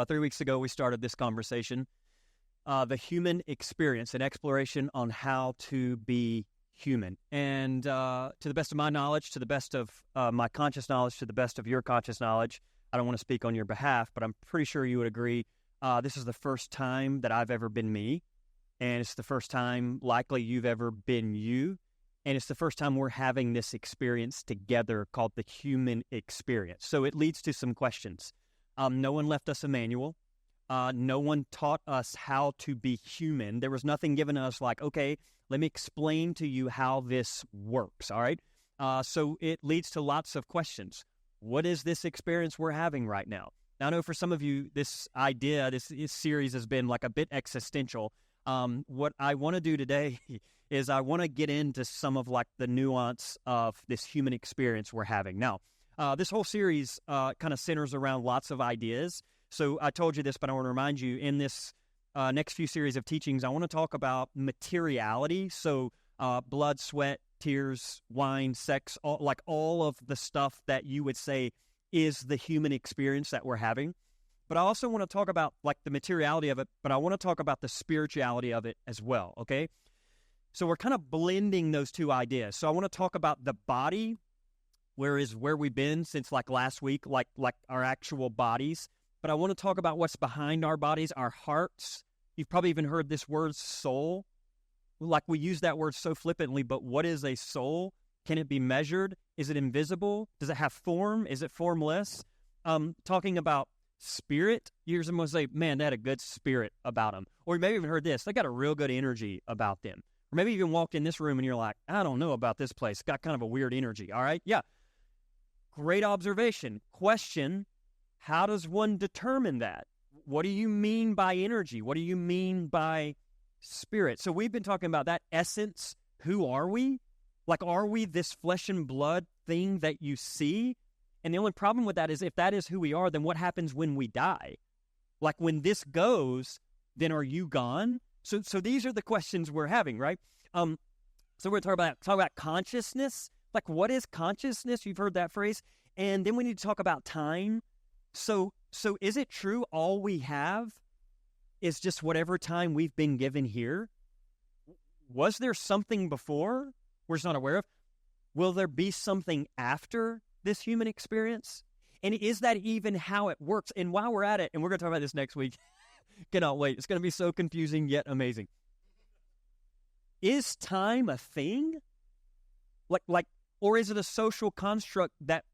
3 weeks ago, we started this conversation, the human experience, an exploration on how to be human. And to the best of my knowledge, to the best of my conscious knowledge, to the best of your conscious knowledge, I don't want to speak on your behalf, but I'm pretty sure you would agree, this is the first time that I've ever been me, and it's the first time likely you've ever been you, and it's the first time we're having this experience together called the human experience. So it leads to some questions. No one left us a manual. No one taught us how to be human. There was nothing given us like, okay, let me explain to you how this works, all right? So it leads to lots of questions. What is this experience we're having right now? Now, I know for some of you, this idea, this series has been like a bit existential. What I want to do today is I want to get into some of like the nuance of this human experience we're having. Now, this whole series kind of centers around lots of ideas. So I told you this, but I want to remind you, in this next few series of teachings, I want to talk about materiality. So blood, sweat, tears, wine, sex, all of the stuff that you would say is the human experience that we're having. But I also want to talk about like the materiality of it, but I want to talk about the spirituality of it as well, okay? So we're kind of blending those two ideas. So I want to talk about the body, where we've been since like last week, like our actual bodies. But I want to talk about what's behind our bodies, our hearts. You've probably even heard this word soul. Like we use that word so flippantly, but what is a soul? Can it be measured? Is it invisible? Does it have form? Is it formless? Talking about spirit, you hear someone say, man, they had a good spirit about them. Or you may have even heard this, they got a real good energy about them. Or maybe you even walked in this room and you're like, I don't know about this place. It's got kind of a weird energy, all right? Yeah. Great observation. Question, how does one determine that? What do you mean by energy? What do you mean by spirit? So we've been talking about that essence. Who are we? Like, are we this flesh and blood thing that you see? And the only problem with that is if that is who we are, then what happens when we die? Like when this goes, then are you gone? So these are the questions we're having, right? So we're going to talk about consciousness. Like, what is consciousness? You've heard that phrase. And then we need to talk about time. So is it true all we have is just whatever time we've been given here? Was there something before we're just not aware of? Will there be something after this human experience? And is that even how it works? And while we're at it, and we're going to talk about this next week, cannot wait. It's going to be so confusing yet amazing. Is time a thing? Like, or is it a social construct that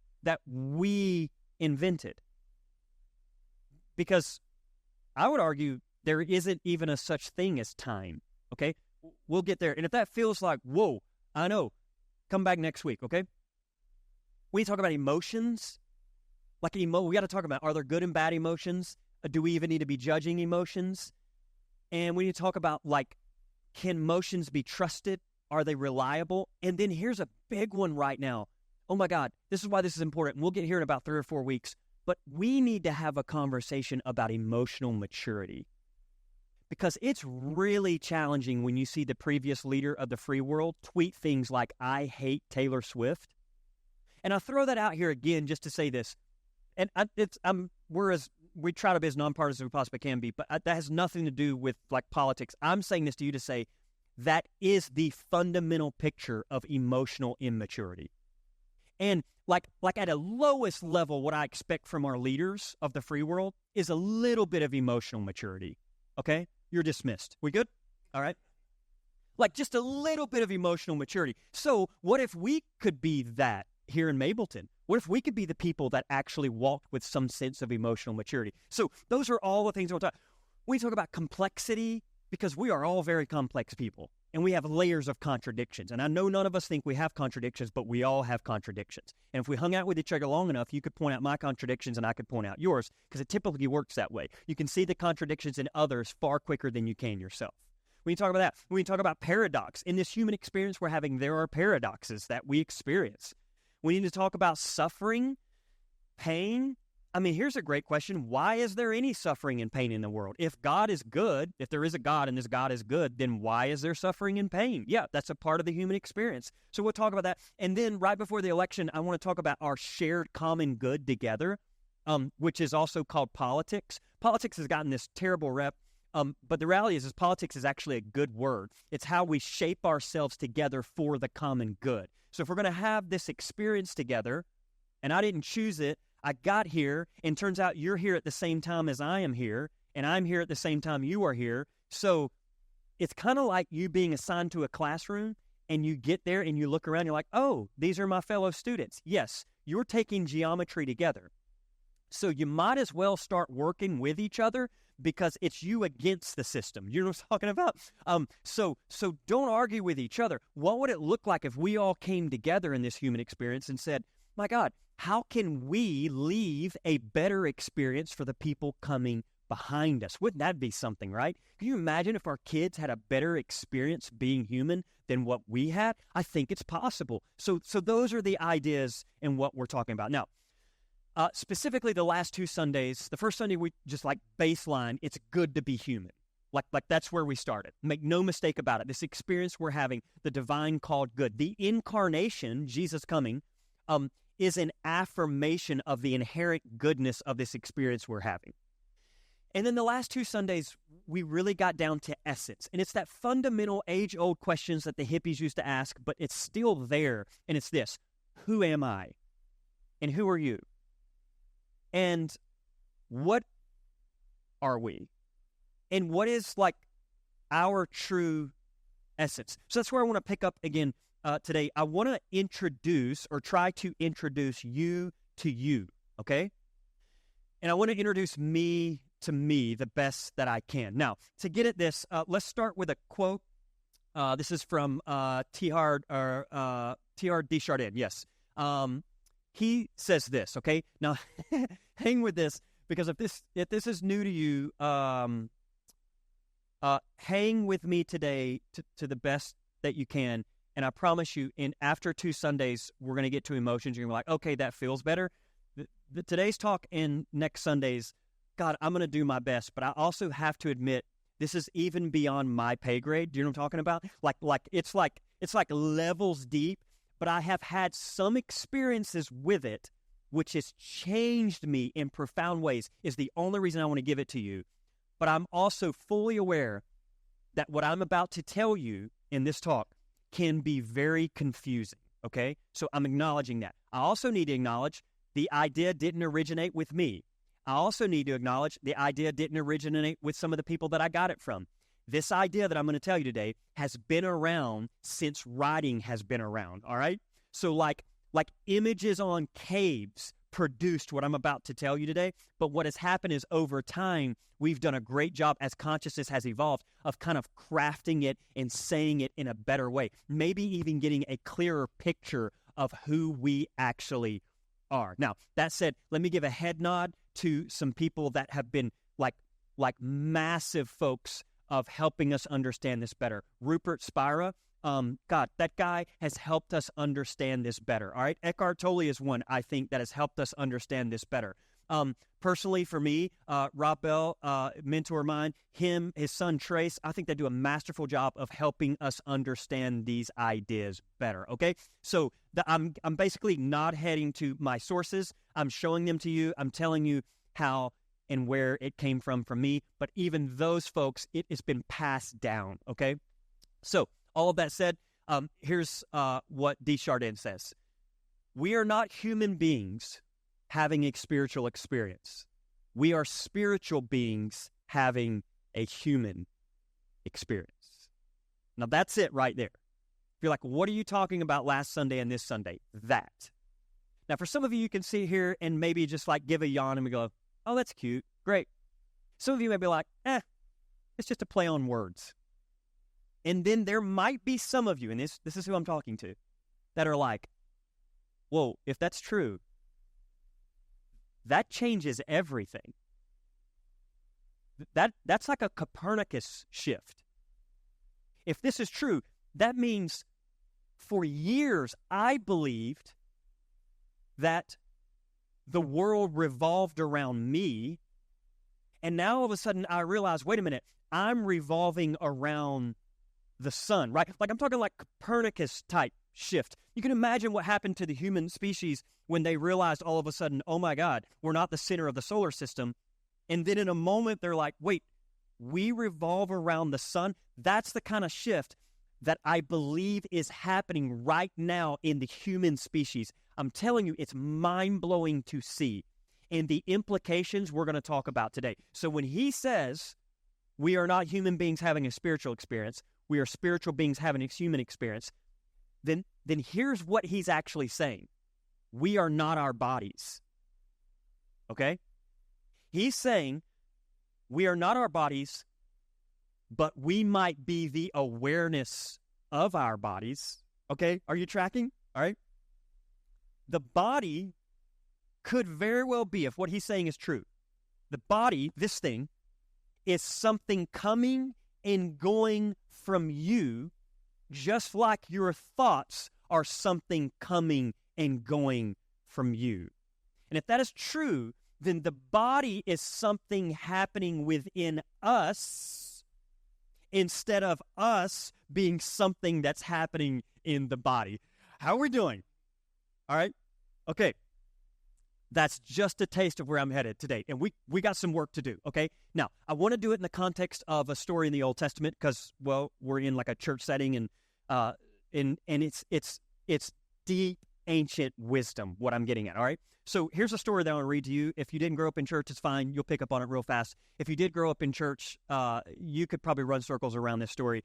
we invented? Because I would argue there isn't even a such thing as time, okay? We'll get there. And if that feels like, whoa, I know, come back next week, okay? We talk about emotions. Like, we got to talk about, are there good and bad emotions? Do we even need to be judging emotions? And we need to talk about, like, can emotions be trusted? Are they reliable? And then here's a big one right now. Oh, my God, this is why this is important. We'll get here in about 3 or 4 weeks. But we need to have a conversation about emotional maturity. Because it's really challenging when you see the previous leader of the free world tweet things like, I hate Taylor Swift. And I throw that out here again just to say this. And we try to be as nonpartisan as we possibly can be, but that has nothing to do with like politics. I'm saying this to you to say that is the fundamental picture of emotional immaturity. And like at a lowest level, what I expect from our leaders of the free world is a little bit of emotional maturity. Okay? You're dismissed. We good? All right? Like just a little bit of emotional maturity. So what if we could be that here in Mableton? What if we could be the people that actually walked with some sense of emotional maturity? So those are all the things we'll talk about. We talk about complexity because we are all very complex people and we have layers of contradictions. And I know none of us think we have contradictions, but we all have contradictions. And if we hung out with each other long enough, you could point out my contradictions and I could point out yours because it typically works that way. You can see the contradictions in others far quicker than you can yourself. When you talk about that, when you talk about paradox, in this human experience we're having, there are paradoxes that we experience. We need to talk about suffering, pain. I mean, here's a great question. Why is there any suffering and pain in the world? If God is good, if there is a God and this God is good, then why is there suffering and pain? Yeah, that's a part of the human experience. So we'll talk about that. And then right before the election, I want to talk about our shared common good together. which is also called politics. Politics has gotten this terrible rep, but the reality is politics is actually a good word. It's how we shape ourselves together for the common good. So if we're going to have this experience together, and I didn't choose it, I got here, and turns out you're here at the same time as I am here, and I'm here at the same time you are here. So it's kind of like you being assigned to a classroom, and you get there and you look around, you're like, oh, these are my fellow students. Yes, you're taking geometry together. So you might as well start working with each other because it's you against the system. You know what I'm talking about? So don't argue with each other. What would it look like if we all came together in this human experience and said, my God, how can we leave a better experience for the people coming behind us? Wouldn't that be something, right? Can you imagine if our kids had a better experience being human than what we had? I think it's possible. So those are the ideas and what we're talking about. Now, specifically the last 2 Sundays, the first Sunday we just like baseline, it's good to be human. Like that's where we started. Make no mistake about it. This experience we're having, the divine called good. The incarnation, Jesus coming, is an affirmation of the inherent goodness of this experience we're having. And then the last 2 Sundays, we really got down to essence. And it's that fundamental age-old questions that the hippies used to ask, but it's still there. And it's this: who am I? And who are you? And what are we? And what is like our true essence? So that's where I want to pick up again today. I want to introduce or try to introduce you to you, okay? And I want to introduce me to me the best that I can. Now, to get at this, let's start with a quote. This is from Teilhard Desjardins. Yes. He says this, okay? Now, hang with this, because if this is new to you, hang with me today to the best that you can. And I promise you, after 2 Sundays, we're going to get to emotions. You're going to be like, okay, that feels better. Today's talk and next Sunday's, God, I'm going to do my best. But I also have to admit, this is even beyond my pay grade. Do you know what I'm talking about? It's like levels deep. But I have had some experiences with it, which has changed me in profound ways, is the only reason I want to give it to you. But I'm also fully aware that what I'm about to tell you in this talk can be very confusing, okay? So I'm acknowledging that. I also need to acknowledge the idea didn't originate with me. I also need to acknowledge the idea didn't originate with some of the people that I got it from. This idea that I'm going to tell you today has been around since writing has been around, all right? So like images on caves produced what I'm about to tell you today, but what has happened is over time, we've done a great job as consciousness has evolved of kind of crafting it and saying it in a better way, maybe even getting a clearer picture of who we actually are. Now, that said, let me give a head nod to some people that have been like massive folks of helping us understand this better. Rupert Spira, God, that guy has helped us understand this better, all right? Eckhart Tolle is one, I think, that has helped us understand this better. Personally, for me, Rob Bell, mentor of mine, his son Trace, I think they do a masterful job of helping us understand these ideas better, okay? So I'm basically not heading to my sources. I'm showing them to you. I'm telling you how and where it came from me. But even those folks, it has been passed down, okay? So all of that said, here's what Desjardins says. We are not human beings having a spiritual experience. We are spiritual beings having a human experience. Now, that's it right there. If you're like, what are you talking about last Sunday and this Sunday? That. Now, for some of you, you can sit here and maybe just like give a yawn and we go, oh, that's cute. Great. Some of you may be like, it's just a play on words. And then there might be some of you, and this is who I'm talking to, that are like, whoa, if that's true, that changes everything. That's like a Copernicus shift. If this is true, that means for years I believed that the world revolved around me, and now all of a sudden I realize, wait a minute, I'm revolving around the sun, right? Like I'm talking like Copernicus type shift. You can imagine what happened to the human species when they realized all of a sudden, oh my God, we're not the center of the solar system. And then in a moment, they're like, wait, we revolve around the sun? That's the kind of shift that I believe is happening right now in the human species. I'm telling you, it's mind-blowing to see. And the implications we're going to talk about today. So when he says we are not human beings having a spiritual experience, we are spiritual beings having a human experience, then here's what he's actually saying. We are not our bodies. Okay? He's saying we are not our bodies, but we might be the awareness of our bodies. Okay? Are you tracking? All right? The body could very well be, if what he's saying is true, the body, this thing, is something coming and going from you, just like your thoughts are something coming and going from you. And if that is true, then the body is something happening within us instead of us being something that's happening in the body. How are we doing? All right? Okay. That's just a taste of where I'm headed today. And we got some work to do, okay? Now, I want to do it in the context of a story in the Old Testament because, well, we're in like a church setting and it's deep, ancient wisdom, what I'm getting at, all right? So here's a story that I want to read to you. If you didn't grow up in church, it's fine. You'll pick up on it real fast. If you did grow up in church, you could probably run circles around this story.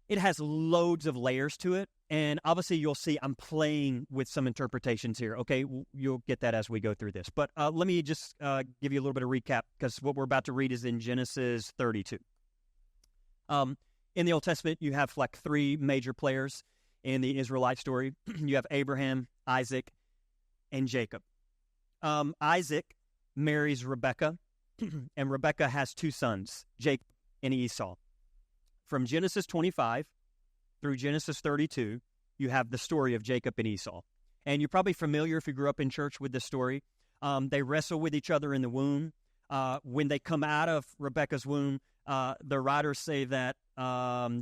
It has loads of layers to it, and obviously you'll see I'm playing with some interpretations here, okay? You'll get that as we go through this. But let me just give you a little bit of recap, because what we're about to read is in Genesis 32. In the Old Testament, you have like three major players in the Israelite story. You have Abraham, Isaac, and Jacob. Isaac marries Rebekah, and Rebekah has two sons, Jacob and Esau. From Genesis 25 through Genesis 32, you have the story of Jacob and Esau. And you're probably familiar, if you grew up in church, with this story. They wrestle with each other in the womb. When they come out of Rebekah's womb, the writers say that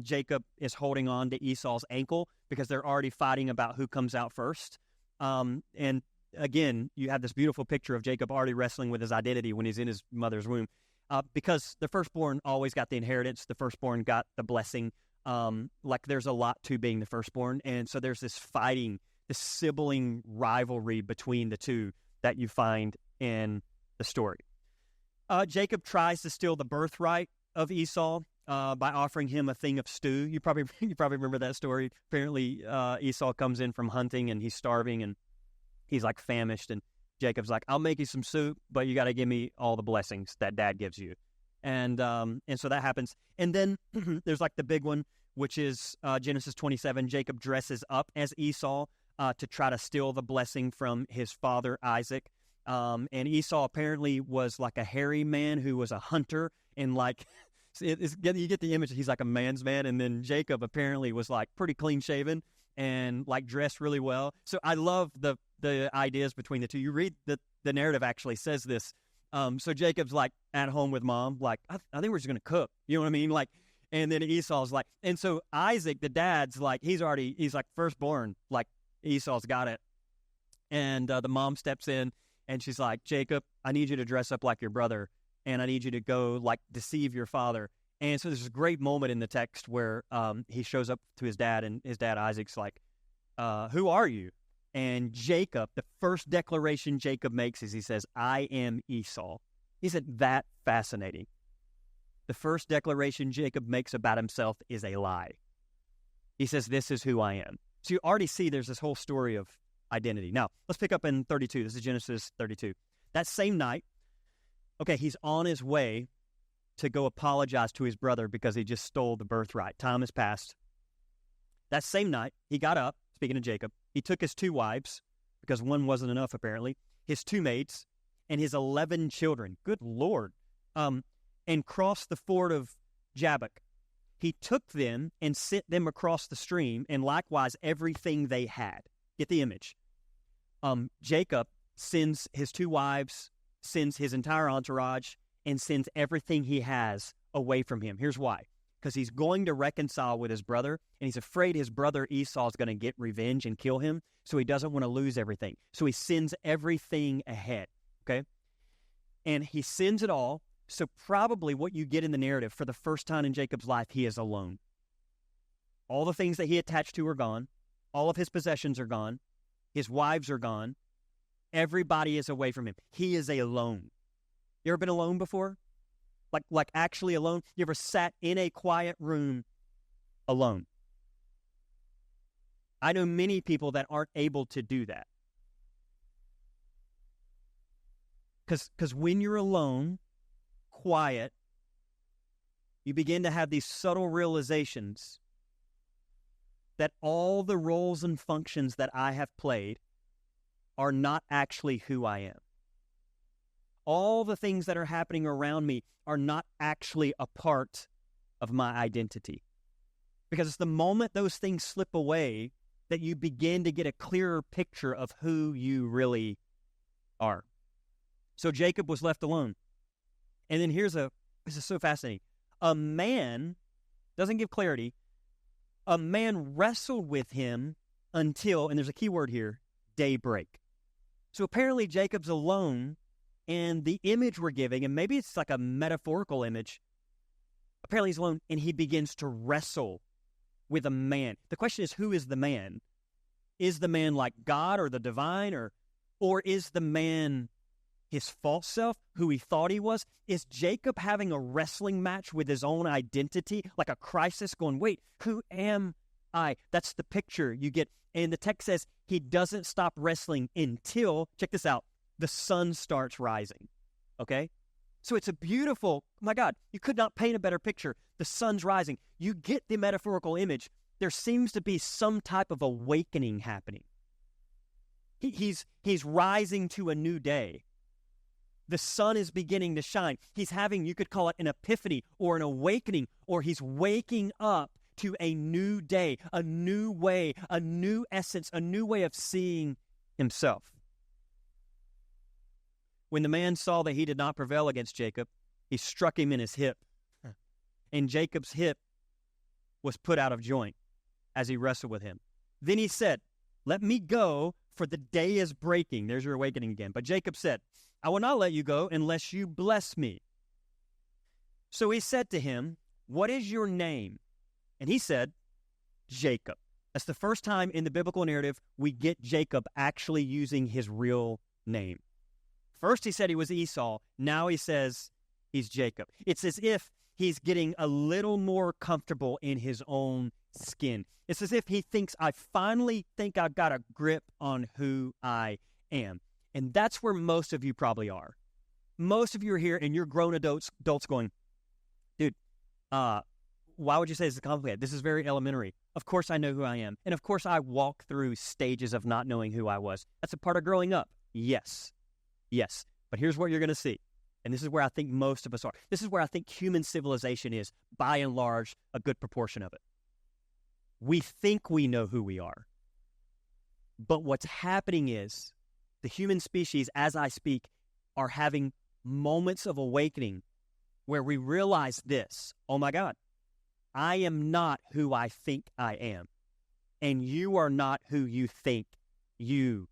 Jacob is holding on to Esau's ankle because they're already fighting about who comes out first. And again, you have this beautiful picture of Jacob already wrestling with his identity when he's in his mother's womb. Because the firstborn always got the inheritance, the firstborn got the blessing. Like there's a lot to being the firstborn. And so there's this fighting, this sibling rivalry between the two that you find in the story. Jacob tries to steal the birthright of Esau by offering him a thing of stew. You probably remember that story. Apparently, Esau comes in from hunting and he's starving and he's like famished, and Jacob's like, I'll make you some soup, but you got to give me all the blessings that Dad gives you. And so that happens. And then there's like the big one, which is Genesis 27. Jacob dresses up as Esau to try to steal the blessing from his father, Isaac. And Esau apparently was like a hairy man who was a hunter, and like you get the image. He's like a man's man. And then Jacob apparently was like pretty clean shaven and like dressed really well. So I love the ideas between the two. You read the narrative actually says this. So Jacob's like at home with mom, like, I think we're just going to cook. You know what I mean? Like, and then Esau's like, and so Isaac, the dad's like, he's like firstborn, like Esau's got it. And the mom steps in and she's like, Jacob, I need you to dress up like your brother, and I need you to go like deceive your father. And so there's this great moment in the text where he shows up to his dad, and his dad Isaac's like, who are you? And Jacob, the first declaration Jacob makes is he says, I am Esau. Isn't that fascinating? The first declaration Jacob makes about himself is a lie. He says, this is who I am. So you already see there's this whole story of identity. Now, let's pick up in 32. This is Genesis 32. That same night, okay, he's on his way to go apologize to his brother because he just stole the birthright. Time has passed. That same night, he got up, speaking of Jacob, he took his two wives, because one wasn't enough apparently, his two maids, and his 11 children, good Lord, and crossed the ford of Jabbok. He took them and sent them across the stream, and likewise everything they had. Get the image. Jacob sends his two wives, sends his entire entourage, and sends everything he has away from him. Here's why. because he's going to reconcile with his brother, and he's afraid his brother Esau is going to get revenge and kill him, so he doesn't want to lose everything. So he sends everything ahead, okay? And he sends it all, so probably what you get in the narrative, for the first time in Jacob's life, he is alone. All the things that he attached to are gone. All of his possessions are gone. His wives are gone. Everybody is away from him. He is alone. You ever been alone before? Like actually alone? You ever sat in a quiet room alone? I know many people that aren't able to do that. Because when you're alone, quiet, you begin to have these subtle realizations that all the roles and functions that I have played are not actually who I am. All the things that are happening around me are not actually a part of my identity. Because it's the moment those things slip away that you begin to get a clearer picture of who you really are. So Jacob was left alone. And then this is so fascinating. A man, doesn't give clarity, a man wrestled with him until, and there's a key word here, daybreak. So apparently Jacob's alone, and the image we're giving, and maybe it's like a metaphorical image, apparently he's alone, and he begins to wrestle with a man. The question is, who is the man? Is the man like God or the divine, or is the man his false self, who he thought he was? Is Jacob having a wrestling match with his own identity, like a crisis, going, wait, who am I? That's the picture you get. And the text says he doesn't stop wrestling until, check this out, the sun starts rising, okay? So it's a beautiful, my God, you could not paint a better picture. The sun's rising. You get the metaphorical image. There seems to be some type of awakening happening. He's rising to a new day. The sun is beginning to shine. He's having, you could call it an epiphany or an awakening, or he's waking up to a new day, a new way, a new essence, a new way of seeing himself. When the man saw that he did not prevail against Jacob, he struck him in his hip. And Jacob's hip was put out of joint as he wrestled with him. Then he said, let me go, for the day is breaking. There's your awakening again. But Jacob said, I will not let you go unless you bless me. So he said to him, what is your name? And he said, Jacob. That's the first time in the biblical narrative we get Jacob actually using his real name. First he said he was Esau. Now he says he's Jacob. It's as if he's getting a little more comfortable in his own skin. It's as if he thinks, I finally think I've got a grip on who I am. And that's where most of you probably are. Most of you are here and you're grown adults going, dude, why would you say this is complicated? This is very elementary. Of course I know who I am. And of course I walk through stages of not knowing who I was. That's a part of growing up. Yes. But here's what you're going to see. And this is where I think most of us are. This is where I think human civilization is, by and large, a good proportion of it. We think we know who we are. But what's happening is the human species, as I speak, are having moments of awakening where we realize this. Oh my God, I am not who I think I am. And you are not who you think you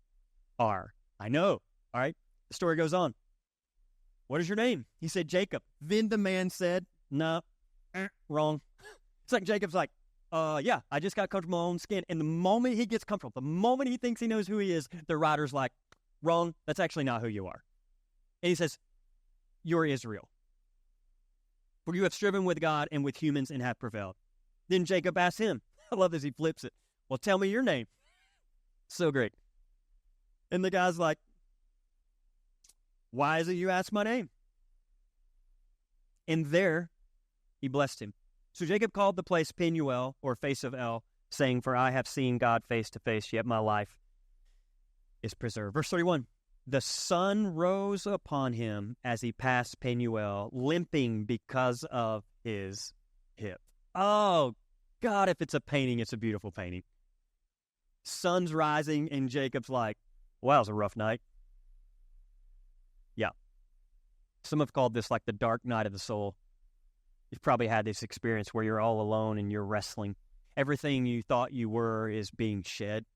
are. I know. All right. The story goes on. What is your name? He said, Jacob. Then the man said, no, wrong. It's like Jacob's like, yeah, I just got comfortable in my own skin. And the moment he gets comfortable, the moment he thinks he knows who he is, the writer's like, wrong, that's actually not who you are. And he says, you're Israel. For you have striven with God and with humans and have prevailed. Then Jacob asked him, I love this, he flips it. Well, tell me your name. So great. And the guy's like, why is it you ask my name? And there he blessed him. So Jacob called the place Peniel, or face of El, saying, for I have seen God face to face, yet my life is preserved. Verse 31, the sun rose upon him as he passed Peniel, limping because of his hip. Oh, God, if it's a painting, it's a beautiful painting. Sun's rising, and Jacob's like, wow, it was a rough night. Yeah. Some have called this like the dark night of the soul. You've probably had this experience where you're all alone and you're wrestling. Everything you thought you were is being shed.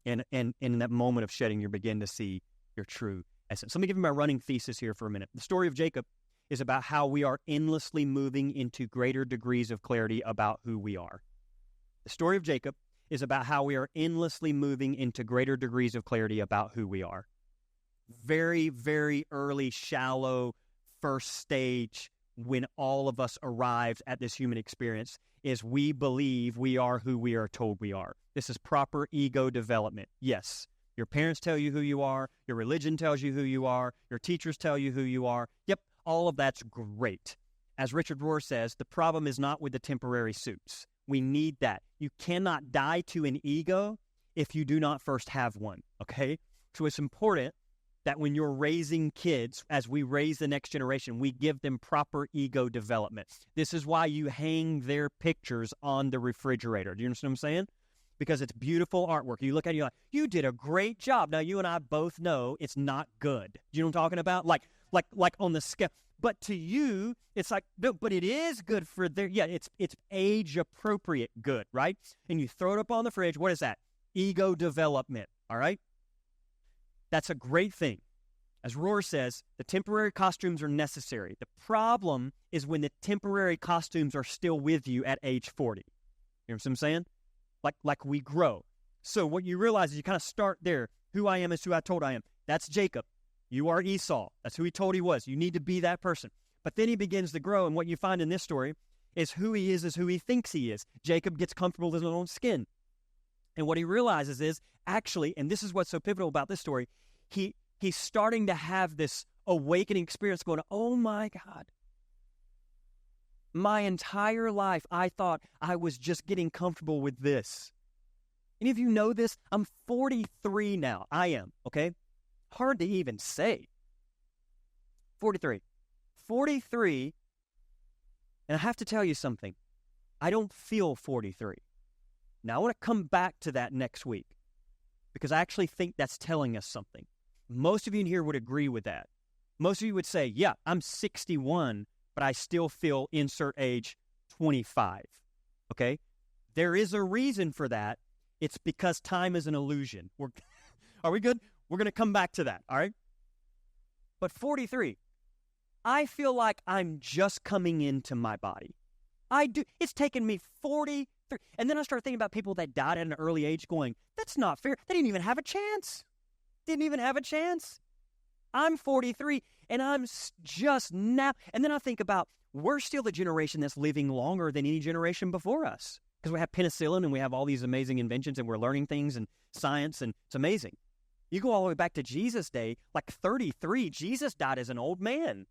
And in that moment of shedding, you begin to see your true essence. Let me give you my running thesis here for a minute. The story of Jacob is about how we are endlessly moving into greater degrees of clarity about who we are. The story of Jacob is about how we are endlessly moving into greater degrees of clarity about who we are. Very, very early, shallow, first stage when all of us arrived at this human experience is we believe we are who we are told we are. This is proper ego development. Yes, your parents tell you who you are. Your religion tells you who you are. Your teachers tell you who you are. Yep, all of that's great. As Richard Rohr says, the problem is not with the temporary suits. We need that. You cannot die to an ego if you do not first have one, okay? So it's important that when you're raising kids, as we raise the next generation, we give them proper ego development. This is why you hang their pictures on the refrigerator. Do you understand what I'm saying? Because it's beautiful artwork. You look at it, you're like, you did a great job. Now, you and I both know it's not good. Do you know what I'm talking about? Like on the scale. But to you, it's like, no, but it is good for their, yeah, it's age-appropriate good, right? And you throw it up on the fridge. What is that? Ego development, all right? That's a great thing. As Rohr says, the temporary costumes are necessary. The problem is when the temporary costumes are still with you at age 40. You know what I'm saying? Like we grow. So what you realize is you kind of start there. Who I am is who I told I am. That's Jacob. You are Esau. That's who he told he was. You need to be that person. But then he begins to grow, and what you find in this story is who he is who he thinks he is. Jacob gets comfortable with his own skin. And what he realizes is, actually, and this is what's so pivotal about this story, he's starting to have this awakening experience going, oh my God. My entire life, I thought I was just getting comfortable with this. Any of you know this? I'm 43 now. I am, okay? Hard to even say. 43. 43, and I have to tell you something. I don't feel 43. Now, I want to come back to that next week because I actually think that's telling us something. Most of you in here would agree with that. Most of you would say, yeah, I'm 61, but I still feel insert age 25, okay? There is a reason for that. It's because time is an illusion. Are we good? We're going to come back to that, all right? But 43, I feel like I'm just coming into my body. I do. It's taken me 43. And then I start thinking about people that died at an early age going, that's not fair. They didn't even have a chance. Didn't even have a chance. I'm 43, and I'm just now. And then I think about, we're still the generation that's living longer than any generation before us because we have penicillin and we have all these amazing inventions and we're learning things and science, and it's amazing. You go all the way back to Jesus' day, like 33, Jesus died as an old man.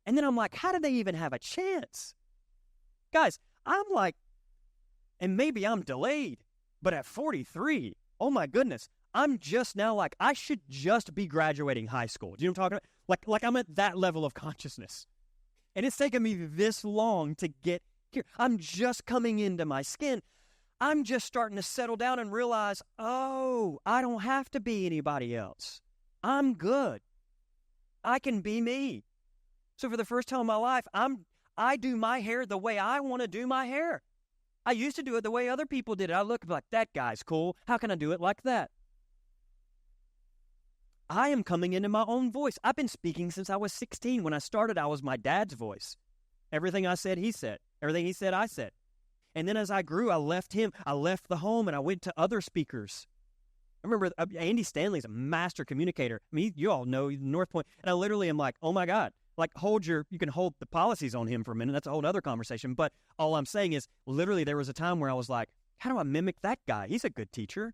And then I'm like, how did they even have a chance? Guys, I'm like, and maybe I'm delayed, but at 43, oh my goodness, I'm just now like, I should just be graduating high school. Do you know what I'm talking about? Like I'm at that level of consciousness. And it's taken me this long to get here. I'm just coming into my skin. I'm just starting to settle down and realize, oh, I don't have to be anybody else. I'm good. I can be me. So for the first time in my life, I do my hair the way I want to do my hair. I used to do it the way other people did it. I look like, that guy's cool. How can I do it like that? I am coming into my own voice. I've been speaking since I was 16. When I started, I was my dad's voice. Everything I said, he said. Everything he said, I said. And then as I grew, I left him. I left the home, and I went to other speakers. I remember Andy Stanley's a master communicator. I mean, you all know North Point. And I literally am like, oh, my God. Like, you can hold the policies on him for a minute. That's a whole other conversation. But all I'm saying is, literally, there was a time where I was like, how do I mimic that guy? He's a good teacher.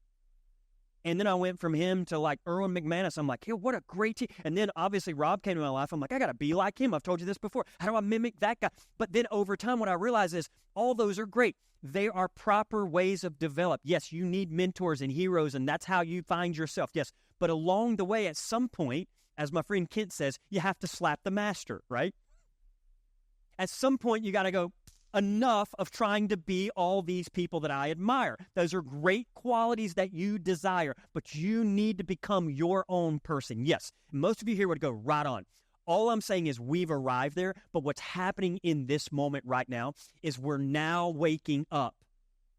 And then I went from him to like Erwin McManus. I'm like, hey, what a great teacher. And then obviously Rob came to my life. I'm like, I got to be like him. I've told you this before. How do I mimic that guy? But then over time, what I realize is all those are great. They are proper ways of develop. Yes, you need mentors and heroes, and that's how you find yourself. Yes, but along the way, at some point, as my friend Kent says, you have to slap the master, right? At some point, you got to go, enough of trying to be all these people that I admire. Those are great qualities that you desire, but you need to become your own person. Yes, most of you here would go right on. All I'm saying is we've arrived there, but what's happening in this moment right now is we're now waking up.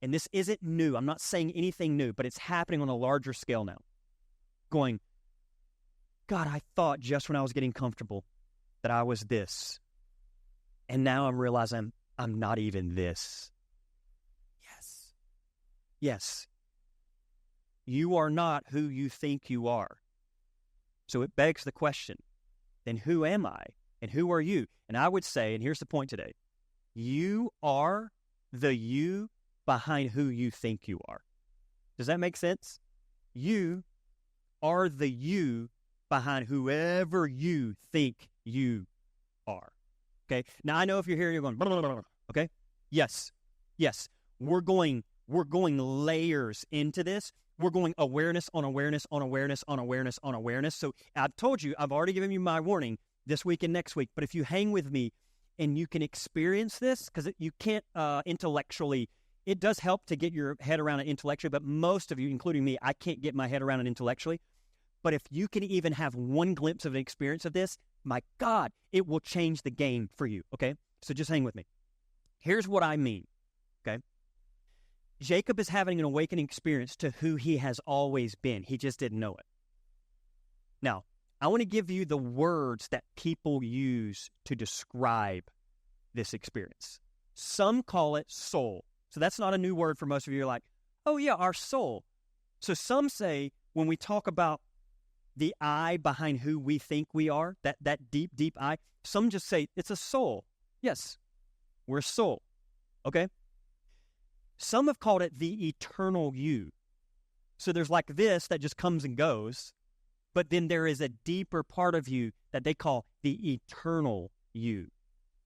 And this isn't new. I'm not saying anything new, but it's happening on a larger scale now. Going, God, I thought just when I was getting comfortable that I was this. And now I'm realizing I'm not even this. Yes. Yes. You are not who you think you are. So it begs the question, then who am I? And who are you? And I would say, and here's the point today, you are the you behind who you think you are. Does that make sense? You are the you behind whoever you think you are. Okay? Now, I know if you're here, you're going, blah, blah, blah, blah. Okay? Yes. Yes. We're going layers into this. We're going awareness on awareness on awareness on awareness on awareness. So I've told you, I've already given you my warning this week and next week. But if you hang with me and you can experience this, because you can't intellectually, it does help to get your head around it intellectually. But most of you, including me, I can't get my head around it intellectually. But if you can even have one glimpse of an experience of this, my God, it will change the game for you. Okay? So just hang with me. Here's what I mean. Okay? Jacob is having an awakening experience to who he has always been. He just didn't know it. Now, I want to give you the words that people use to describe this experience. Some call it soul. So that's not a new word for most of you. You're like, oh yeah, our soul. So some say when we talk about the I behind who we think we are, that deep, deep I, some just say it's a soul. Yes, we're a soul. Okay? Some have called it the eternal you. So there's like this that just comes and goes, but then there is a deeper part of you that they call the eternal you.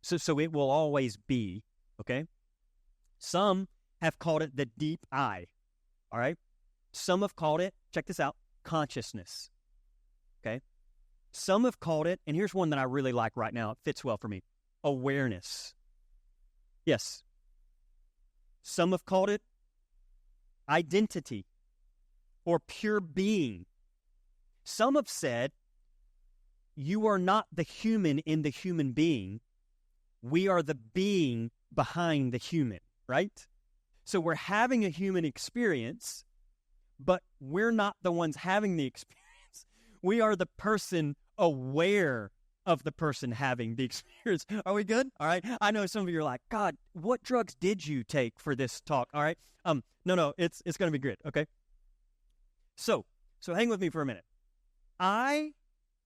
So it will always be, okay? Some have called it the deep I, all right? Some have called it, check this out, consciousness, okay? Some have called it, and here's one that I really like right now, it fits well for me, awareness. Yes. Some have called it identity or pure being. Some have said, you are not the human in the human being. We are the being behind the human, right? So we're having a human experience, but we're not the ones having the experience. We are the person aware of the person having the experience. Are we good? All right. I know some of you are like, God, what drugs did you take for this talk? All right. No, it's going to be good. Okay. So hang with me for a minute. I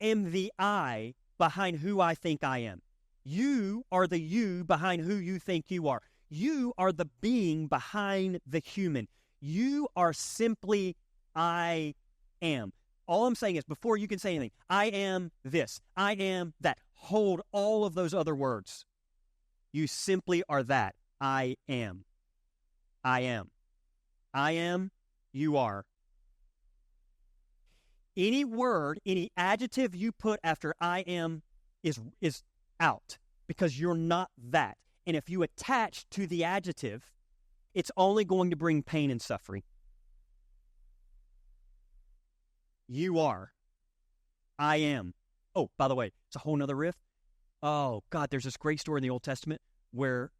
am the I behind who I think I am. You are the you behind who you think you are. You are the being behind the human. You are simply I am. All I'm saying is, before you can say anything, I am this, I am that. Hold all of those other words. You simply are that. I am. I am. I am, you are. Any word, any adjective you put after I am is out, because you're not that. And if you attach to the adjective, it's only going to bring pain and suffering. You are. I am. Oh, by the way, it's a whole nother riff. Oh, God, there's this great story in the Old Testament where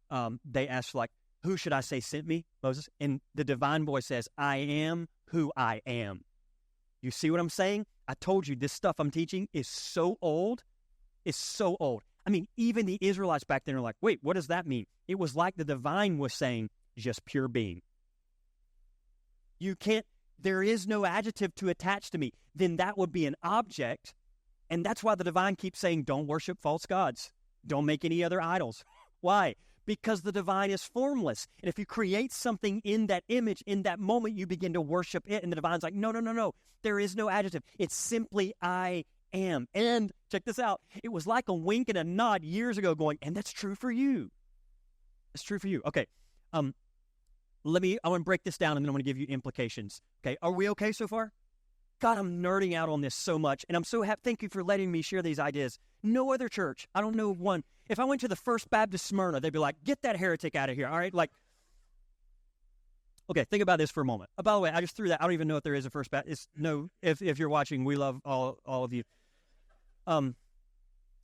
they ask, like, who should I say sent me, Moses? And the divine voice says, I am who I am. You see what I'm saying? I told you this stuff I'm teaching is so old. It's so old. I mean, even the Israelites back then are like, wait, what does that mean? It was like the divine was saying, just pure being. You can't. There is no adjective to attach to me. Then that would be an object. And that's why the divine keeps saying, don't worship false gods. Don't make any other idols. Why? Because the divine is formless. And if you create something in that image, in that moment, you begin to worship it. And the divine's like, no. There is no adjective. It's simply I am. And check this out. It was like a wink and a nod years ago going, and that's true for you. It's true for you. Okay. I want to break this down, and then I'm going to give you implications. Okay, are we okay so far? God, I'm nerding out on this so much, and I'm so happy. Thank you for letting me share these ideas. No other church, I don't know of one. If I went to the First Baptist Smyrna, they'd be like, get that heretic out of here, all right? Like, okay, think about this for a moment. By the way, I just threw that. I don't even know if there is a First Baptist. No, if you're watching, we love all of you.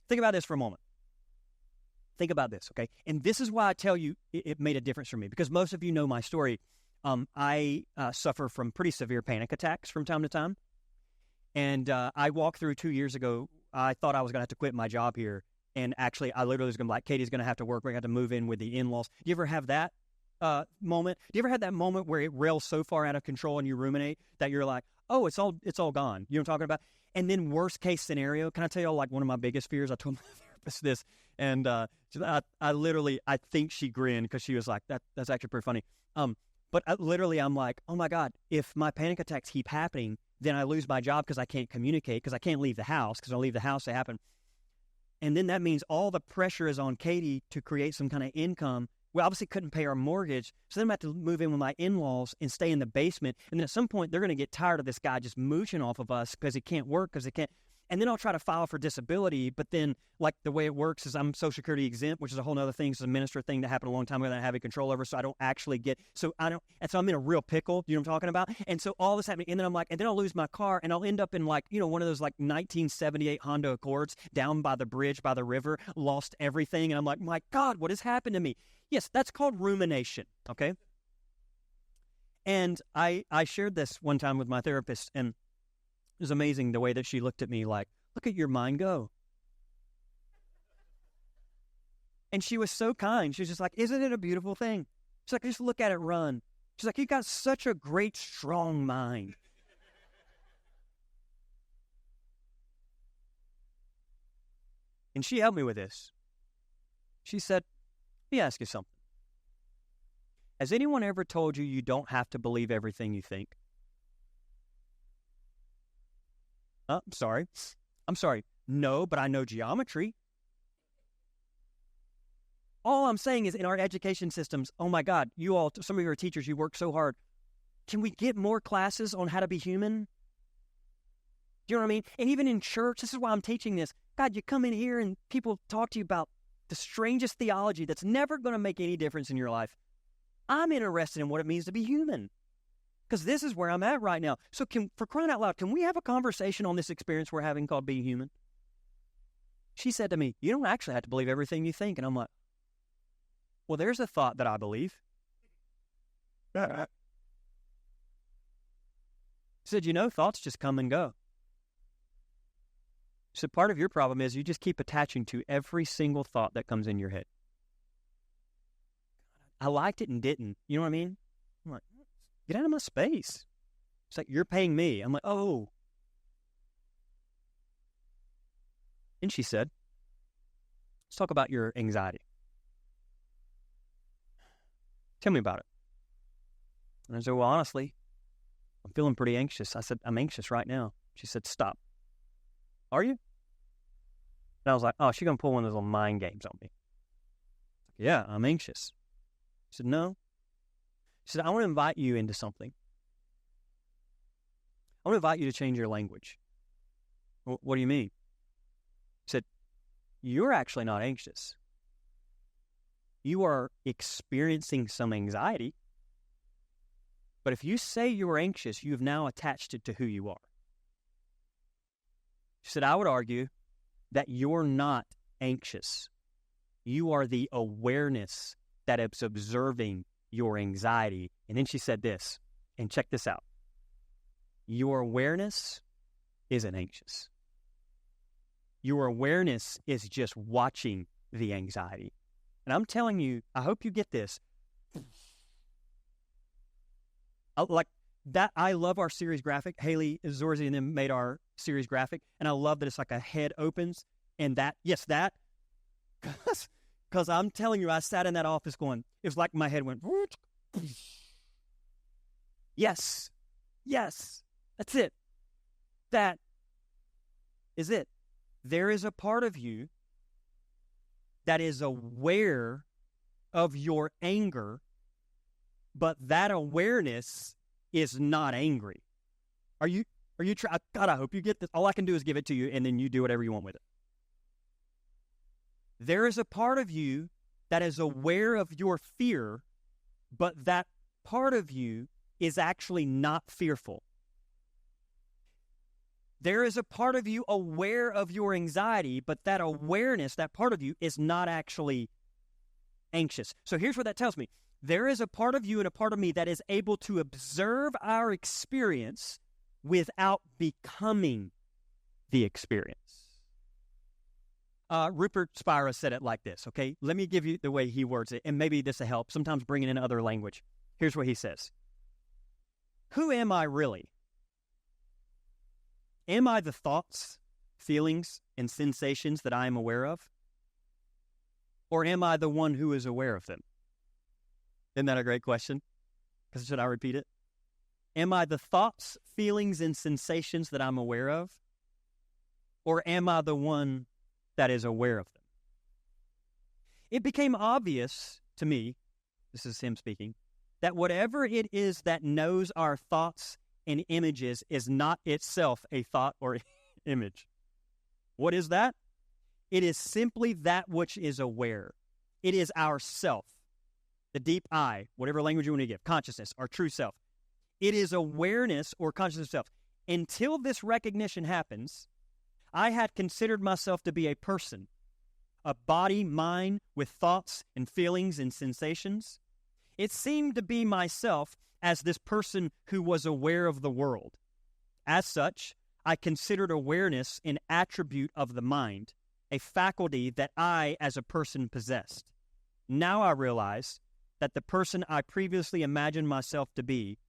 Think about this for a moment. Think about this, okay? And this is why I tell you it made a difference for me, because most of you know my story. I suffer from pretty severe panic attacks from time to time. And I walked through 2 years ago. I thought I was going to have to quit my job here. And actually, I literally was going to be like, Katie's going to have to work. We're going to have to move in with the in-laws. Do you ever have that moment? Do you ever have that moment where it rails so far out of control and you ruminate that you're like, oh, it's all gone? You know what I'm talking about? And then worst case scenario, can I tell you like one of my biggest fears? I told my therapist this, and I think she grinned because she was like, that's actually pretty funny. But I'm like, oh my God, if my panic attacks keep happening, then I lose my job because I can't communicate, because I can't leave the house, because I leave the house, they happen. And then that means all the pressure is on Katie to create some kind of income. We obviously couldn't pay our mortgage, so then I have to move in with my in-laws and stay in the basement. And then at some point, they're going to get tired of this guy just mooching off of us because he can't work, because he can't. And then I'll try to file for disability, but then, like, the way it works is I'm Social Security exempt, which is a whole other thing. It's a minister thing that happened a long time ago that I have control over, so I don't actually get, and so I'm in a real pickle, you know what I'm talking about? And so all this happening, and then I'm like, and then I'll lose my car, and I'll end up in, like, one of those, like, 1978 Honda Accords down by the bridge, by the river, lost everything, and I'm like, my God, what has happened to me? Yes, that's called rumination, okay? And I shared this one time with my therapist, and it was amazing the way that she looked at me like, look at your mind go. And she was so kind. She was just like, isn't it a beautiful thing? She's like, just look at it run. She's like, you got such a great, strong mind. And she helped me with this. She said, let me ask you something. Has anyone ever told you don't have to believe everything you think? I'm sorry. No, but I know geometry. All I'm saying is in our education systems, oh my God, you all, some of you are teachers, you work so hard. Can we get more classes on how to be human? Do you know what I mean? And even in church, this is why I'm teaching this. God, you come in here and people talk to you about the strangest theology that's never going to make any difference in your life. I'm interested in what it means to be human, because this is where I'm at right now. So for crying out loud, can we have a conversation on this experience we're having called being human? She said to me, you don't actually have to believe everything you think. And I'm like, well, there's a thought that I believe. She said, thoughts just come and go. She said, part of your problem is you just keep attaching to every single thought that comes in your head. I liked it and didn't. You know what I mean? I'm like, get out of my space. It's like, you're paying me. I'm like, oh. And she said, let's talk about your anxiety. Tell me about it. And I said, well, honestly, I'm feeling pretty anxious. I said, I'm anxious right now. She said, stop. Are you? And I was like, oh, she's going to pull one of those little mind games on me. Yeah, I'm anxious. She said, no. She said, I want to invite you into something. I want to invite you to change your language. What do you mean? She said, you're actually not anxious. You are experiencing some anxiety. But if you say you're anxious, you've now attached it to who you are. She said, I would argue that you're not anxious. You are the awareness that is observing your anxiety. And then she said this, and check this out. Your awareness isn't anxious. Your awareness is just watching the anxiety. And I'm telling you, I hope you get this. Like that, I love our series graphic. Haley Zorzi and them made our series graphic. And I love that it's like a head opens. And that, yes, that. Because I'm telling you, I sat in that office going, it was like my head went, yes, that's it. That is it. There is a part of you that is aware of your anger, but that awareness is not angry. Are you trying? God, I hope you get this. All I can do is give it to you, and then you do whatever you want with it. There is a part of you that is aware of your fear, but that part of you is actually not fearful. There is a part of you aware of your anxiety, but that awareness, that part of you, is not actually anxious. So here's what that tells me. There is a part of you and a part of me that is able to observe our experience without becoming the experience. Rupert Spira said it like this, okay? Let me give you the way he words it, and maybe this will help, sometimes bringing in other language. Here's what he says. Who am I really? Am I the thoughts, feelings, and sensations that I am aware of? Or am I the one who is aware of them? Isn't that a great question? Because should I repeat it? Am I the thoughts, feelings, and sensations that I'm aware of? Or am I the one that is aware of them? It became obvious to me, this is him speaking, that whatever it is that knows our thoughts and images is not itself a thought or image. What is that? It is simply that which is aware. It is our self, the deep I, whatever language you want to give, consciousness, our true self. It is awareness or consciousness of self. Until this recognition happens, I had considered myself to be a person, a body, mind with thoughts and feelings and sensations. It seemed to be myself as this person who was aware of the world. As such, I considered awareness an attribute of the mind, a faculty that I as a person possessed. Now I realize that the person I previously imagined myself to be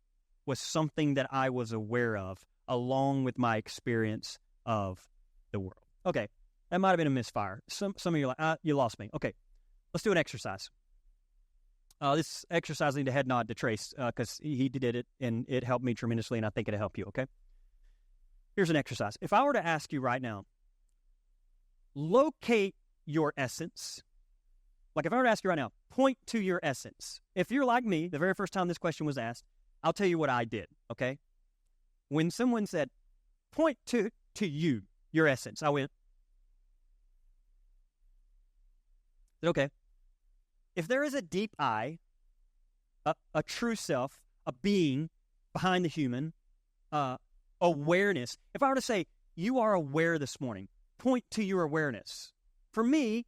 was something that I was aware of, along with my experience of the world. Okay, that might have been a misfire. Some of you are like, you lost me. Okay, let's do an exercise. This exercise, I need a head nod to Trace because he did it and it helped me tremendously, and I think it'll help you, okay? Here's an exercise. If I were to ask you right now, locate your essence. Like if I were to ask you right now, point to your essence. If you're like me, the very first time this question was asked, I'll tell you what I did, okay? When someone said, point to you, your essence, I went, okay. If there is a deep I, a true self, a being behind the human, awareness, if I were to say, you are aware this morning, point to your awareness. For me,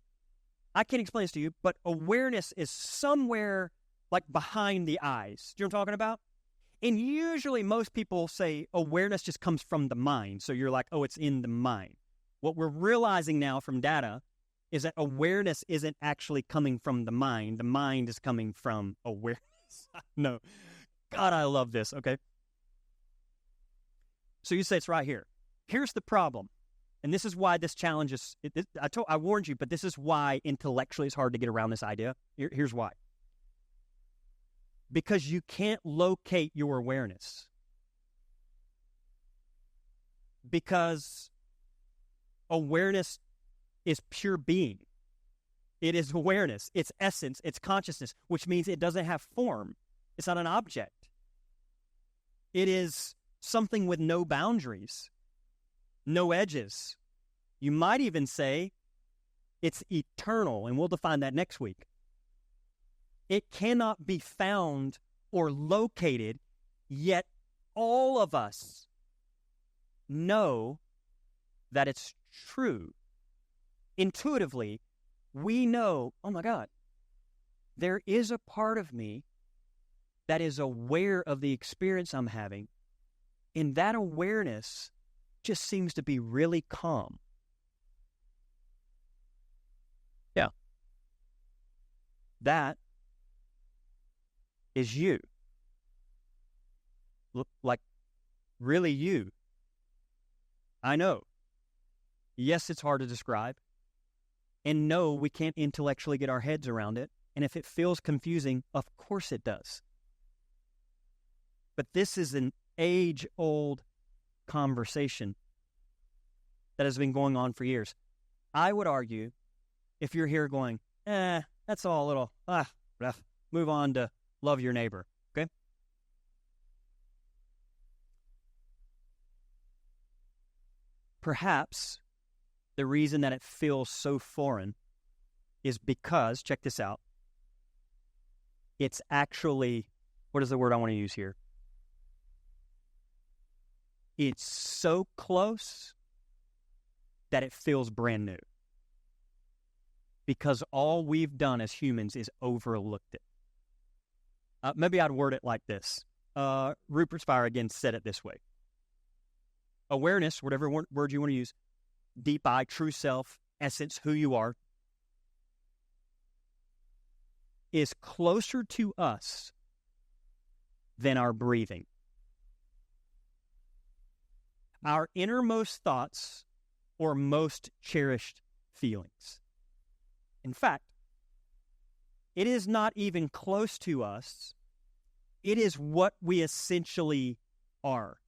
I can't explain this to you, but awareness is somewhere like behind the eyes. Do you know what I'm talking about? And usually most people say awareness just comes from the mind. So you're like, oh, it's in the mind. What we're realizing now from data is that awareness isn't actually coming from the mind. The mind is coming from awareness. No. God, I love this, okay? So you say it's right here. Here's the problem. And this is why this challenge is, I warned you, but this is why intellectually it's hard to get around this idea. Here's why. Because you can't locate your awareness. Because awareness is pure being. It is awareness, it's essence, it's consciousness, which means it doesn't have form. It's not an object. It is something with no boundaries, no edges. You might even say it's eternal, and we'll define that next week. It cannot be found or located, yet all of us know that it's true. Intuitively, we know, oh my God, there is a part of me that is aware of the experience I'm having, and that awareness just seems to be really calm. Yeah. That is you. Look like really you. I know. Yes, it's hard to describe. And no, we can't intellectually get our heads around it. And if it feels confusing, of course it does. But this is an age-old conversation that has been going on for years. I would argue, if you're here going, that's all a little, move on to love your neighbor, okay? Perhaps the reason that it feels so foreign is because, check this out, it's actually, what is the word I want to use here? It's so close that it feels brand new. Because all we've done as humans is overlooked it. Maybe I'd word it like this. Rupert Spire again said it this way. Awareness, whatever word you want to use, deep I, true self, essence, who you are, is closer to us than our breathing. Our innermost thoughts or most cherished feelings. In fact, it is not even close to us. It is what we essentially are.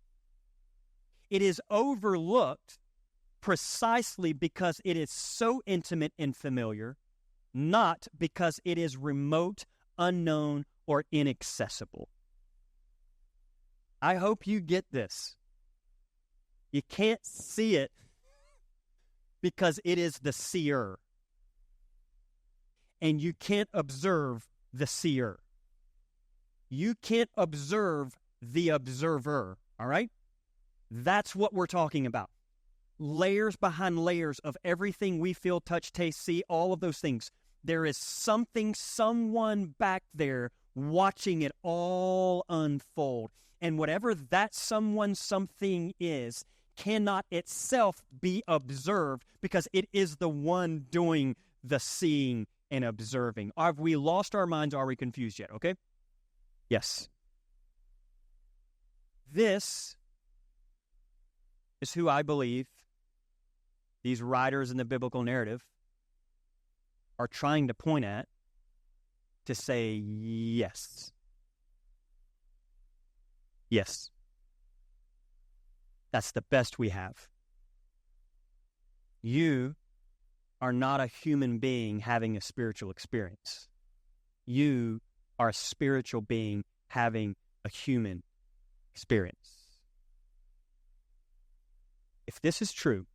It is overlooked precisely because it is so intimate and familiar, not because it is remote, unknown, or inaccessible. I hope you get this. You can't see it because it is the seer. And you can't observe the seer. You can't observe the observer, all right? That's what we're talking about. Layers behind layers of everything we feel, touch, taste, see, all of those things. There is something, someone back there watching it all unfold. And whatever that someone, something is, cannot itself be observed because it is the one doing the seeing and observing. Have we lost our minds? Are we confused yet? Okay? Yes. This is who I believe these writers in the biblical narrative are trying to point at to say, yes. Yes. That's the best we have. You are not a human being having a spiritual experience. You are a spiritual being having a human experience. If this is true,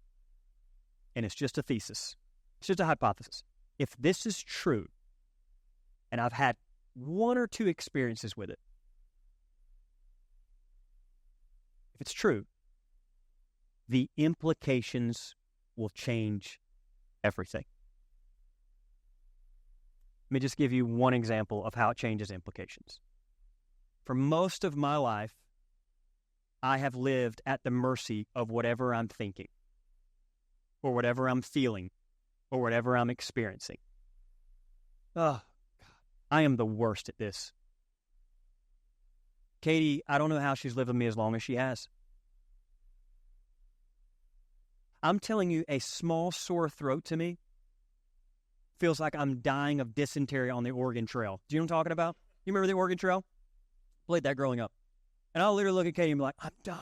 and it's just a thesis, it's just a hypothesis, if this is true, and I've had one or two experiences with it, if it's true, the implications will change everything. Let me just give you one example of how it changes implications. For most of my life, I have lived at the mercy of whatever I'm thinking, or whatever I'm feeling, or whatever I'm experiencing. Oh, God, I am the worst at this. Katie, I don't know how she's lived with me as long as she has. I'm telling you, a small sore throat to me feels like I'm dying of dysentery on the Oregon Trail. Do you know what I'm talking about? You remember the Oregon Trail? Played that growing up. And I'll literally look at Katie and be like, I'm dying.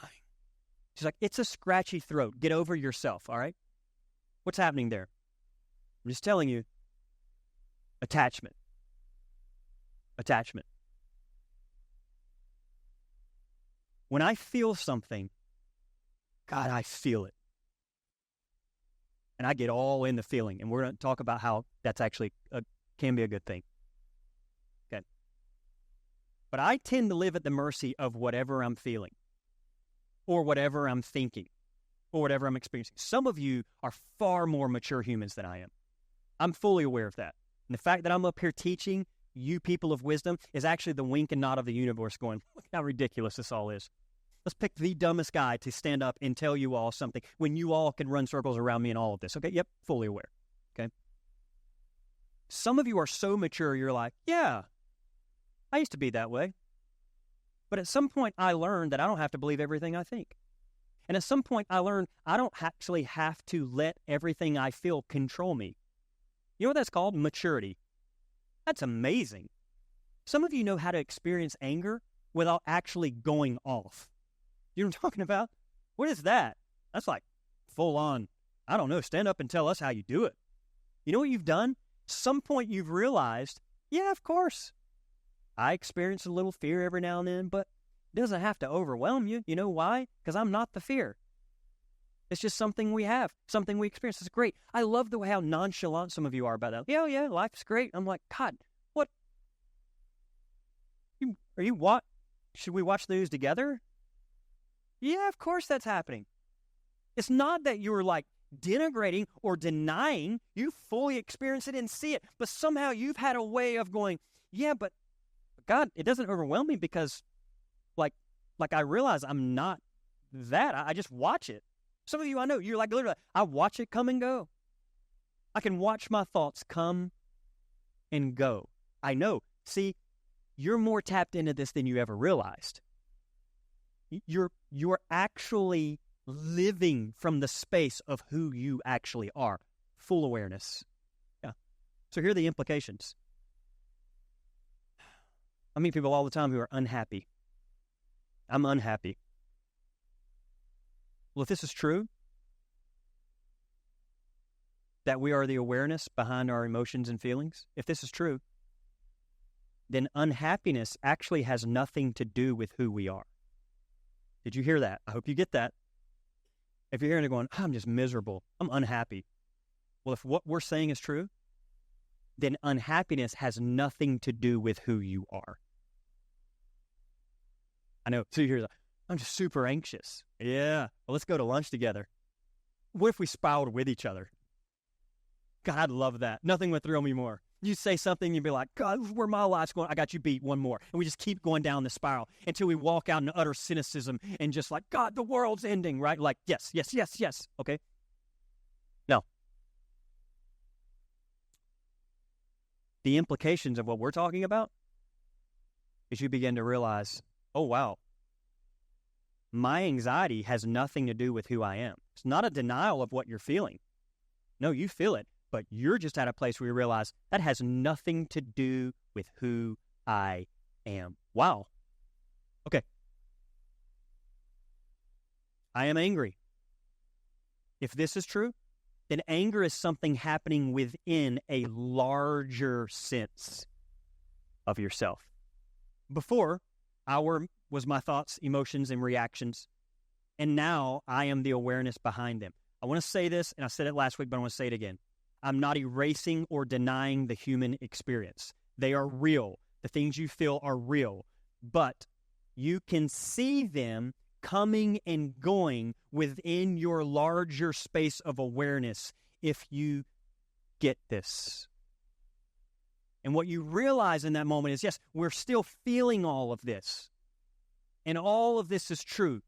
She's like, it's a scratchy throat. Get over yourself, all right? What's happening there? I'm just telling you. Attachment. Attachment. When I feel something, God, I feel it. And I get all in the feeling. And we're going to talk about how that's actually can be a good thing. Okay. But I tend to live at the mercy of whatever I'm feeling, or whatever I'm thinking, or whatever I'm experiencing. Some of you are far more mature humans than I am. I'm fully aware of that. And the fact that I'm up here teaching you people of wisdom is actually the wink and nod of the universe going, look how ridiculous this all is. Let's pick the dumbest guy to stand up and tell you all something when you all can run circles around me and all of this. Okay, yep, fully aware. Okay. Some of you are so mature, you're like, yeah, I used to be that way. But at some point, I learned that I don't have to believe everything I think. And at some point, I learned I don't actually have to let everything I feel control me. You know what that's called? Maturity. That's amazing. Some of you know how to experience anger without actually going off. You know what I'm talking about? What is that? That's like full on, I don't know, stand up and tell us how you do it. You know what you've done? Some point you've realized, yeah, of course. I experience a little fear every now and then, but it doesn't have to overwhelm you. You know why? Because I'm not the fear. It's just something we have, something we experience. It's great. I love the way how nonchalant some of you are about that. Yeah, life's great. I'm like, God, what? Are you what? Should we watch the news together? Yeah, of course that's happening. It's not that you're like denigrating or denying. You fully experience it and see it. But somehow you've had a way of going, yeah, but God, it doesn't overwhelm me because like I realize I'm not that. I just watch it. Some of you I know, you're like literally, I watch it come and go. I can watch my thoughts come and go. I know. See, you're more tapped into this than you ever realized. You're actually living from the space of who you actually are. Full awareness. Yeah. So here are the implications. I meet people all the time who are unhappy. I'm unhappy. Well, if this is true, that we are the awareness behind our emotions and feelings, if this is true, then unhappiness actually has nothing to do with who we are. Did you hear that? I hope you get that. If you're hearing it going, I'm just miserable, I'm unhappy. Well, if what we're saying is true, then unhappiness has nothing to do with who you are. I know. So here's, I'm just super anxious. Yeah. Well, let's go to lunch together. What if we spiraled with each other? God, I'd love that. Nothing would thrill me more. You say something, you'd be like, God, where my life's going, I got you beat, one more. And we just keep going down the spiral until we walk out in utter cynicism and just like, God, the world's ending, right? Like, yes, yes, yes, yes. Okay. No. The implications of what we're talking about is you begin to realize, oh, wow, my anxiety has nothing to do with who I am. It's not a denial of what you're feeling. No, you feel it. But you're just at a place where you realize that has nothing to do with who I am. Wow. Okay. I am angry. If this is true, then anger is something happening within a larger sense of yourself. Before, was my thoughts, emotions, and reactions. And now I am the awareness behind them. I want to say this, and I said it last week, but I want to say it again. I'm not erasing or denying the human experience. They are real. The things you feel are real. But you can see them coming and going within your larger space of awareness if you get this. And what you realize in that moment is, yes, we're still feeling all of this. And all of this is true.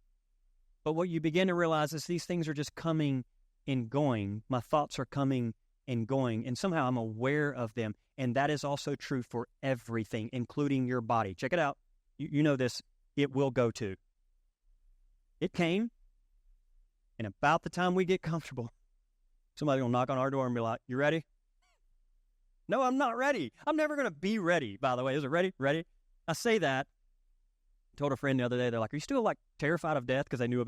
But what you begin to realize is these things are just coming and going. My thoughts are coming and going, and somehow I'm aware of them. And that is also true for everything, including your body. Check it out. You know this. It will go too. It came, and about the time we get comfortable, somebody will knock on our door and be like, you ready? No, I'm not ready. I'm never going to be ready, by the way. Is it ready? Ready? I say that. I told a friend the other day, they're like, are you still like terrified of death? Because they knew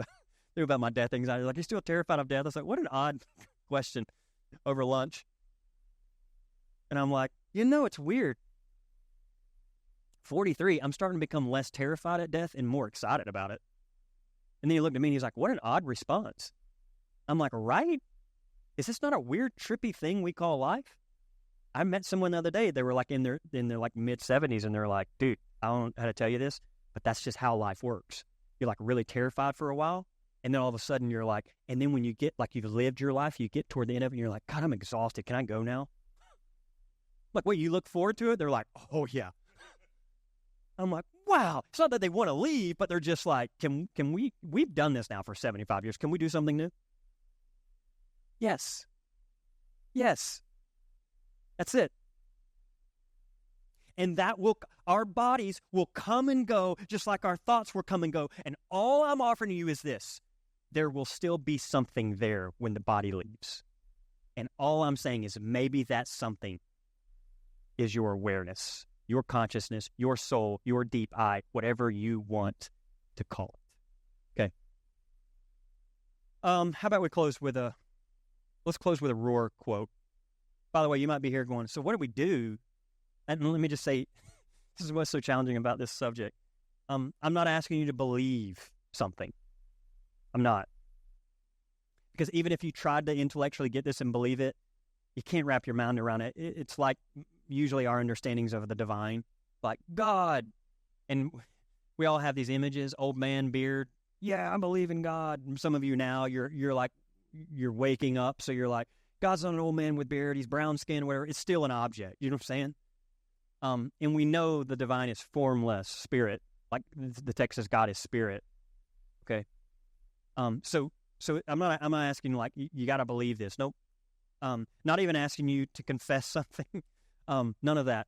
about my death anxiety. Like, are you still terrified of death? I was like, what an odd question over lunch. And I'm like, it's weird. 43, I'm starting to become less terrified at death and more excited about it. And then he looked at me and he's like, what an odd response. I'm like, right? Is this not a weird, trippy thing we call life? I met someone the other day. They were like in their like mid-70s, and they're like, dude, I don't know how to tell you this, but that's just how life works. You're like really terrified for a while, and then all of a sudden you're like, and then when you get like you've lived your life, you get toward the end of it, and you're like, God, I'm exhausted. Can I go now? Like, wait, you look forward to it? They're like, oh yeah. I'm like, wow. It's not that they want to leave, but they're just like, can we've done this now for 75 years. Can we do something new? Yes. Yes. That's it. And our bodies will come and go just like our thoughts will come and go. And all I'm offering you is this. There will still be something there when the body leaves. And all I'm saying is maybe that something is your awareness, your consciousness, your soul, your deep I, whatever you want to call it. Okay. How about we close with let's close with a Rohr quote. By the way, you might be here going, so what do we do? And let me just say, this is what's so challenging about this subject. I'm not asking you to believe something. I'm not. Because even if you tried to intellectually get this and believe it, you can't wrap your mind around it. It's like usually our understandings of the divine, like God. And we all have these images, old man, beard, yeah, I believe in God. And some of you now, you're like, you're waking up. So you're like, God's not an old man with beard. He's brown skin, whatever. It's still an object. You know what I'm saying? And we know the divine is formless, spirit. Like the text says, God is spirit. Okay. So I'm not asking like you got to believe this. Nope. Not even asking you to confess something. None of that.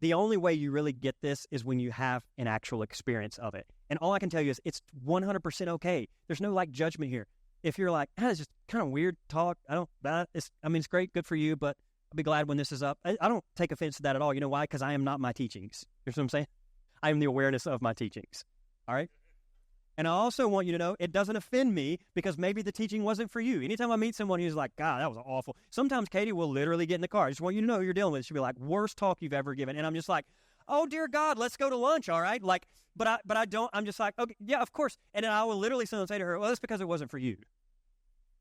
The only way you really get this is when you have an actual experience of it. And all I can tell you is it's 100% okay. There's no like judgment here. If you're like, it's just kind of weird talk. It's great, good for you, but I'll be glad when this is up. I don't take offense to that at all. You know why? Because I am not my teachings. You know what I'm saying? I am the awareness of my teachings. All right? And I also want you to know it doesn't offend me because maybe the teaching wasn't for you. Anytime I meet someone who's like, God, that was awful. Sometimes Katie will literally get in the car. I just want you to know who you're dealing with. She'll be like, worst talk you've ever given. And I'm just like, oh, dear God, let's go to lunch, all right? Like, but I don't, I'm just like, okay, yeah, of course. And then I will literally say to her, well, that's because it wasn't for you.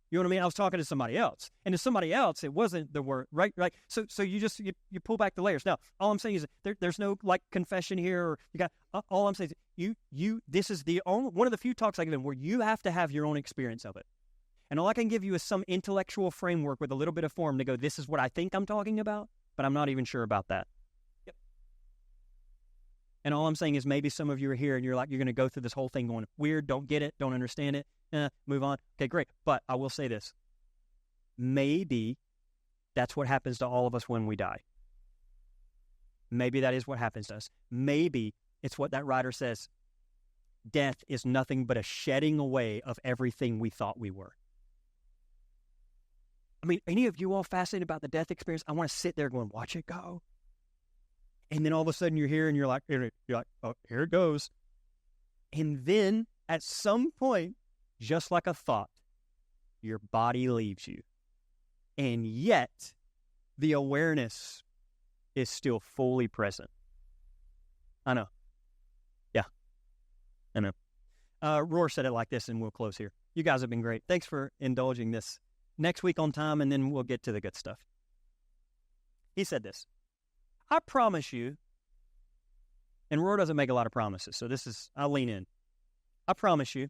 You know what I mean? I was talking to somebody else. And to somebody else, it wasn't the word, right? So you just, you pull back the layers. Now, all I'm saying is there's no, like, confession here. Or you got, all I'm saying is this is the only, one of the few talks I give them where you have to have your own experience of it. And all I can give you is some intellectual framework with a little bit of form to go, this is what I think I'm talking about, but I'm not even sure about that. Yep. And all I'm saying is maybe some of you are here and you're like, you're going to go through this whole thing going, weird, don't get it, don't understand it. Move on. Okay, great. But I will say this. Maybe that's what happens to all of us when we die. Maybe that is what happens to us. Maybe it's what that writer says. Death is nothing but a shedding away of everything we thought we were. I mean, any of you all fascinated about the death experience? I want to sit there going, watch it go. And then all of a sudden you're here and you're like, oh, here it goes. And then at some point, just like a thought, your body leaves you. And yet, the awareness is still fully present. I know. Yeah, I know. Roar said it like this, and we'll close here. You guys have been great. Thanks for indulging this. Next week on time, and then we'll get to the good stuff. He said this. I promise you, and Roar doesn't make a lot of promises, so I'll lean in. I promise you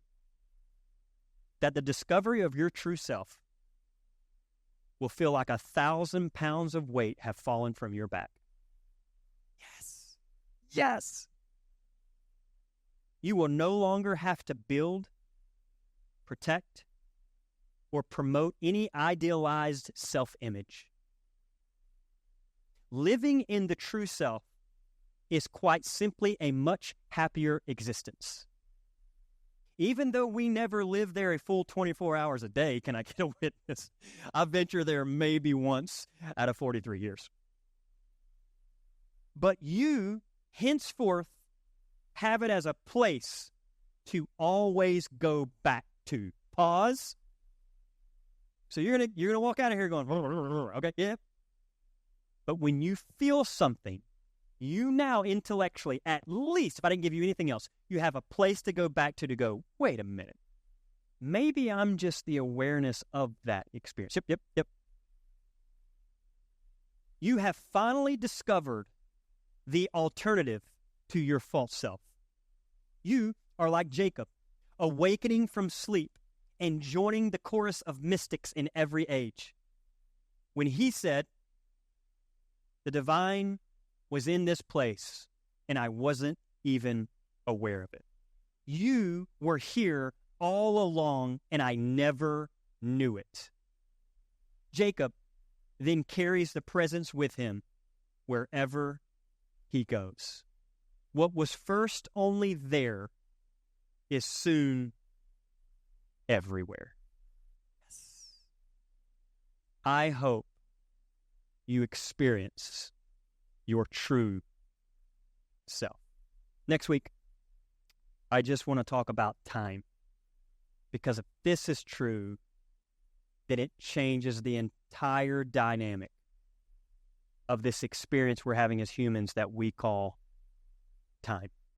that the discovery of your true self will feel like 1,000 pounds of weight have fallen from your back. Yes. Yes. You will no longer have to build, protect, or promote any idealized self-image. Living in the true self is quite simply a much happier existence. Even though we never live there a full 24 hours a day, can I get a witness? I venture there maybe once out of 43 years. But you, henceforth, have it as a place to always go back to. Pause. So you're gonna walk out of here going, okay, yeah. But when you feel something, you now intellectually, at least, if I didn't give you anything else, you have a place to go back to go, wait a minute. Maybe I'm just the awareness of that experience. Yep. You have finally discovered the alternative to your false self. You are like Jacob, awakening from sleep and joining the chorus of mystics in every age. When he said, the divine was in this place, and I wasn't even aware of it. You were here all along, and I never knew it. Jacob then carries the presence with him wherever he goes. What was first only there is soon everywhere. Yes. I hope you experience your true self. Next week, I just want to talk about time. Because if this is true, then it changes the entire dynamic of this experience we're having as humans that we call time.